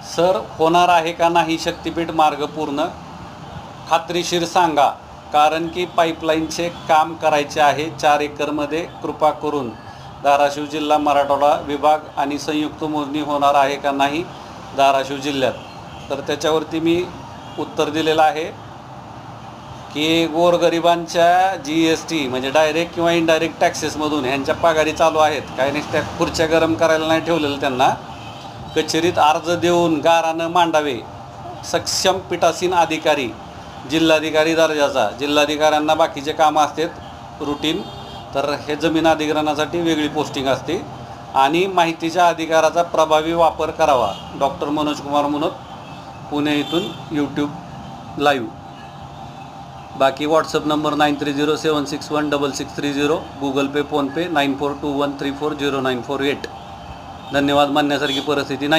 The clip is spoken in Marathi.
सर, होणार आहे का नाही शक्तिपीठ मार्ग पूर्ण? खात्रीशीर सांगा, कारण की पाईपलाईनचे काम करायचे आहे 4 एकरमध्ये. कृपा करून धाराशिव जिल्हा मराठवाडा विभाग आणि संयुक्त मोजणी होणार आहे का नाही धाराशिव जिल्ह्यात. तर त्याच्यावरती मी उत्तर दिलेलं आहे की गोरगरिबांच्या GST म्हणजे डायरेक्ट किंवा इनडायरेक्ट टॅक्सेसमधून ह्यांच्या पगारी चालू आहेत. काही नाही, त्या खुर्च्या गरम करायला नाही ठेवलेलं त्यांना. कचेरीत अर्ज देऊन गारानं मांडावे. सक्षम पीठासीन अधिकारी, जिल्हाधिकारी दर्जाचा. जिल्हाधिकाऱ्यांना बाकीचे कामं असतात रुटीन, तर हे जमीन अधिग्रहणासाठी वेगळी पोस्टिंग असते. आणि माहितीच्या अधिकाराचा प्रभावी वापर करावा. डॉक्टर मनोज कुमार मुनत, पुणे इथून यूट्यूब लाईव्ह. बाकी व्हॉट्सअप नंबर 9307616630, गुगल पे, फोनपे 9421340948. धन्यवाद. म्हणण्यासारखी परिस्थिती नाही.